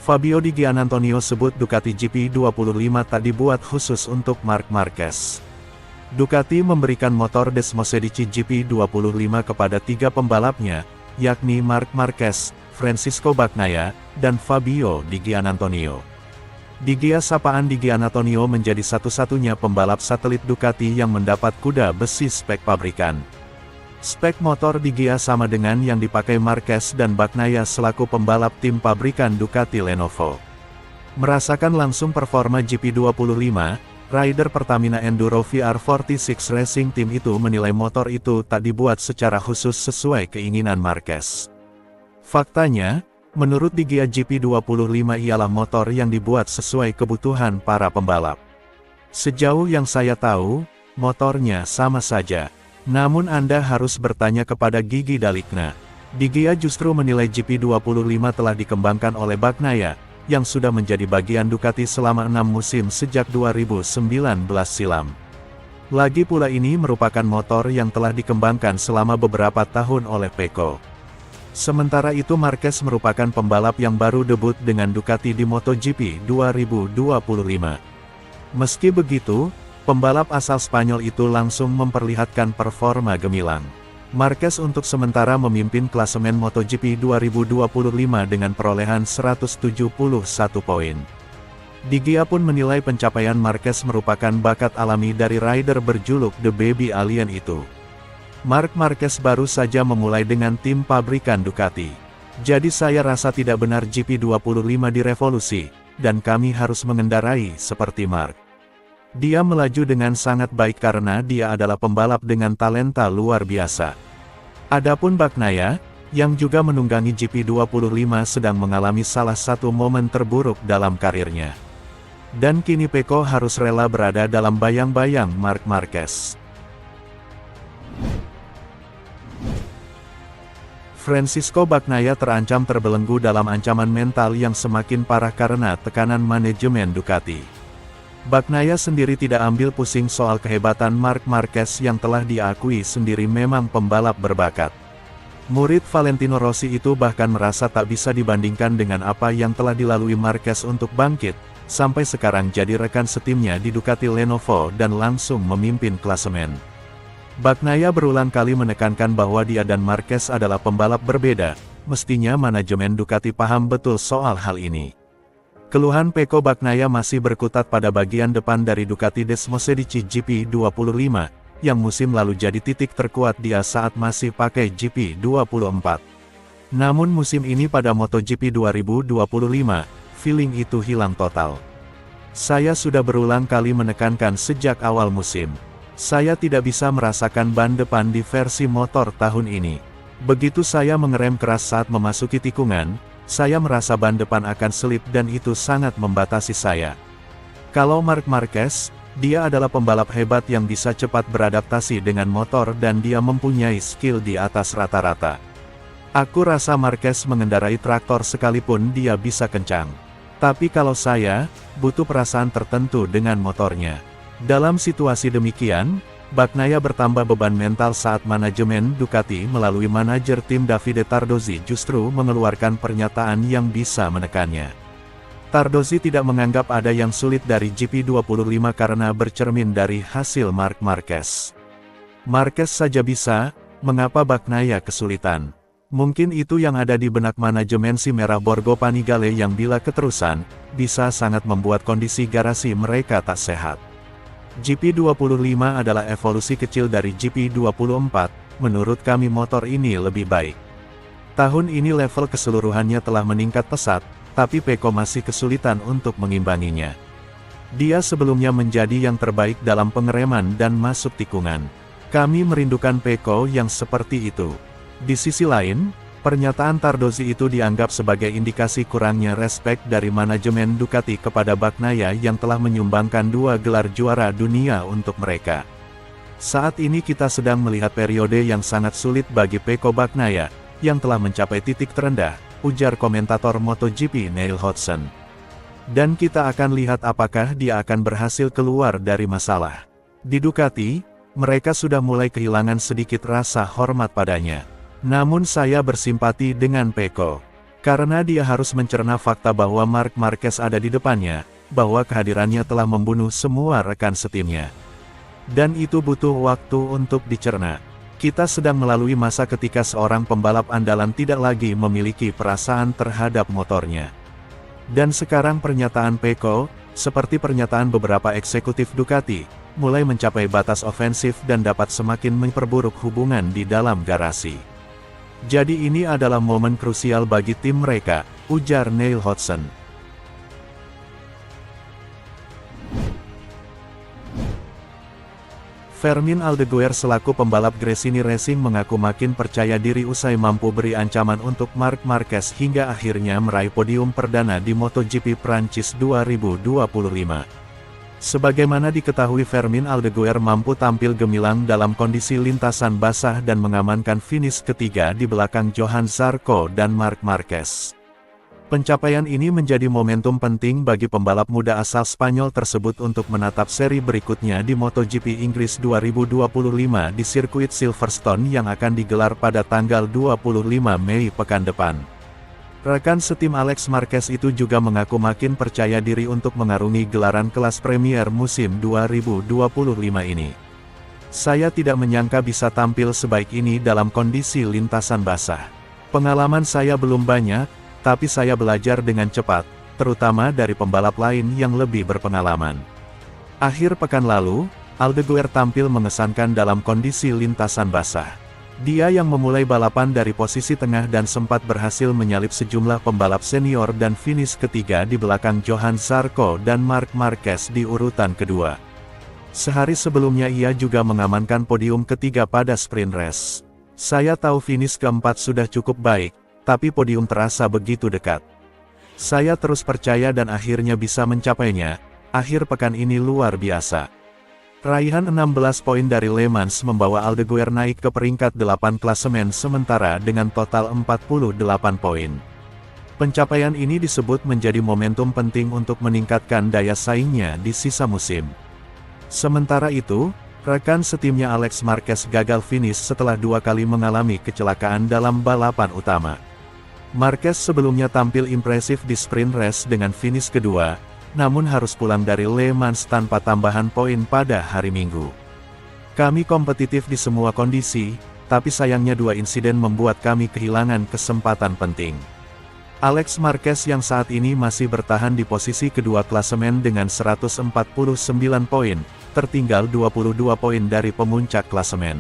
Fabio Di Giannantonio sebut Ducati GP25 tak dibuat khusus untuk Marc Marquez. Ducati memberikan motor Desmosedici GP25 kepada 3 pembalapnya, yakni Marc Marquez, Francisco Bagnaia, dan Fabio Di Giannantonio. Di Gia sapaan Di Giannantonio menjadi satu-satunya pembalap satelit Ducati yang mendapat kuda besi spek pabrikan. Spek motor Di Gia sama dengan yang dipakai Marquez dan Bagnaia selaku pembalap tim pabrikan Ducati Lenovo. Merasakan langsung performa GP25, rider Pertamina Enduro VR46 Racing Team itu menilai motor itu tak dibuat secara khusus sesuai keinginan Marquez. Faktanya, menurut Di Gia GP25 ialah motor yang dibuat sesuai kebutuhan para pembalap. Sejauh yang saya tahu, motornya sama saja. Namun Anda harus bertanya kepada Gigi Dalikna. Di Gia justru menilai GP25 telah dikembangkan oleh Bagnaia, yang sudah menjadi bagian Ducati selama 6 musim sejak 2019 silam. Lagi pula ini merupakan motor yang telah dikembangkan selama beberapa tahun oleh Pecco. Sementara itu Marquez merupakan pembalap yang baru debut dengan Ducati di MotoGP 2025. Meski begitu, pembalap asal Spanyol itu langsung memperlihatkan performa gemilang. Marquez untuk sementara memimpin klasemen MotoGP 2025 dengan perolehan 171 poin. Di Gia pun menilai pencapaian Marquez merupakan bakat alami dari rider berjuluk The Baby Alien itu. Marc Marquez baru saja memulai dengan tim pabrikan Ducati. Jadi saya rasa tidak benar GP25 direvolusi, dan kami harus mengendarai seperti Marc. Dia melaju dengan sangat baik karena dia adalah pembalap dengan talenta luar biasa. Adapun Bagnaia, yang juga menunggangi GP25 sedang mengalami salah satu momen terburuk dalam karirnya. Dan kini Pecco harus rela berada dalam bayang-bayang Marc Marquez. Francisco Bagnaia terancam terbelenggu dalam ancaman mental yang semakin parah karena tekanan manajemen Ducati. Bagnaia sendiri tidak ambil pusing soal kehebatan Marc Marquez yang telah diakui sendiri memang pembalap berbakat. Murid Valentino Rossi itu bahkan merasa tak bisa dibandingkan dengan apa yang telah dilalui Marquez untuk bangkit, sampai sekarang jadi rekan setimnya di Ducati Lenovo dan langsung memimpin klasemen. Bagnaia berulang kali menekankan bahwa dia dan Marquez adalah pembalap berbeda, mestinya manajemen Ducati paham betul soal hal ini. Keluhan Pecco Bagnaia masih berkutat pada bagian depan dari Ducati Desmosedici GP25, yang musim lalu jadi titik terkuat dia saat masih pakai GP24. Namun musim ini pada MotoGP 2025, feeling itu hilang total. Saya sudah berulang kali menekankan sejak awal musim. Saya tidak bisa merasakan ban depan di versi motor tahun ini. Begitu saya mengerem keras saat memasuki tikungan, saya merasa ban depan akan selip dan itu sangat membatasi saya. Kalau Marc Marquez, dia adalah pembalap hebat yang bisa cepat beradaptasi dengan motor dan dia mempunyai skill di atas rata-rata. Aku rasa Marquez mengendarai traktor sekalipun dia bisa kencang. Tapi kalau saya, butuh perasaan tertentu dengan motornya. Dalam situasi demikian, Bagnaia bertambah beban mental saat manajemen Ducati melalui manajer tim Davide Tardozzi justru mengeluarkan pernyataan yang bisa menekannya. Tardozzi tidak menganggap ada yang sulit dari GP25 karena bercermin dari hasil Marc Marquez. Marquez saja bisa, mengapa Bagnaia kesulitan? Mungkin itu yang ada di benak manajemen si Merah Borgo Panigale yang bila keterusan, bisa sangat membuat kondisi garasi mereka tak sehat. GP25 adalah evolusi kecil dari GP24, menurut kami motor ini lebih baik. Tahun ini level keseluruhannya telah meningkat pesat, tapi Pecco masih kesulitan untuk mengimbanginya. Dia sebelumnya menjadi yang terbaik dalam pengereman dan masuk tikungan. Kami merindukan Pecco yang seperti itu. Di sisi lain, pernyataan Tardozzi itu dianggap sebagai indikasi kurangnya respek dari manajemen Ducati kepada Bagnaia yang telah menyumbangkan 2 gelar juara dunia untuk mereka. Saat ini kita sedang melihat periode yang sangat sulit bagi Pecco Bagnaia, yang telah mencapai titik terendah, ujar komentator MotoGP Neil Hodgson. Dan kita akan lihat apakah dia akan berhasil keluar dari masalah. Di Ducati, mereka sudah mulai kehilangan sedikit rasa hormat padanya. Namun saya bersimpati dengan Pecco. Karena dia harus mencerna fakta bahwa Marc Marquez ada di depannya, bahwa kehadirannya telah membunuh semua rekan setimnya. Dan itu butuh waktu untuk dicerna. Kita sedang melalui masa ketika seorang pembalap andalan tidak lagi memiliki perasaan terhadap motornya. Dan sekarang pernyataan Pecco, seperti pernyataan beberapa eksekutif Ducati, mulai mencapai batas ofensif dan dapat semakin memperburuk hubungan di dalam garasi. Jadi ini adalah momen krusial bagi tim mereka, ujar Neil Hodgson. Fermin Aldeguer selaku pembalap Gresini Racing mengaku makin percaya diri usai mampu beri ancaman untuk Marc Marquez hingga akhirnya meraih podium perdana di MotoGP Prancis 2025. Sebagaimana diketahui, Fermin Aldeguer mampu tampil gemilang dalam kondisi lintasan basah dan mengamankan finish ketiga di belakang Johan Zarco dan Marc Marquez. Pencapaian ini menjadi momentum penting bagi pembalap muda asal Spanyol tersebut untuk menatap seri berikutnya di MotoGP Inggris 2025 di sirkuit Silverstone yang akan digelar pada tanggal 25 Mei pekan depan. Rekan setim Alex Marquez itu juga mengaku makin percaya diri untuk mengarungi gelaran kelas Premier musim 2025 ini. Saya tidak menyangka bisa tampil sebaik ini dalam kondisi lintasan basah. Pengalaman saya belum banyak, tapi saya belajar dengan cepat, terutama dari pembalap lain yang lebih berpengalaman. Akhir pekan lalu, Aldeguer tampil mengesankan dalam kondisi lintasan basah. Dia yang memulai balapan dari posisi tengah dan sempat berhasil menyalip sejumlah pembalap senior dan finish ketiga di belakang Johan Zarco dan Marc Marquez di urutan kedua. Sehari sebelumnya ia juga mengamankan podium ketiga pada sprint race. Saya tahu finish keempat sudah cukup baik, tapi podium terasa begitu dekat. Saya terus percaya dan akhirnya bisa mencapainya. Akhir pekan ini luar biasa. Raihan 16 poin dari Le Mans membawa Aldeguer naik ke peringkat 8 klasemen sementara dengan total 48 poin. Pencapaian ini disebut menjadi momentum penting untuk meningkatkan daya saingnya di sisa musim. Sementara itu, rekan setimnya Alex Marquez gagal finish setelah 2 kali mengalami kecelakaan dalam balapan utama. Marquez sebelumnya tampil impresif di sprint race dengan finish kedua, namun harus pulang dari Le Mans tanpa tambahan poin pada hari Minggu. Kami kompetitif di semua kondisi, tapi sayangnya 2 insiden membuat kami kehilangan kesempatan penting. Alex Marquez yang saat ini masih bertahan di posisi kedua klasemen dengan 149 poin, tertinggal 22 poin dari pemuncak klasemen.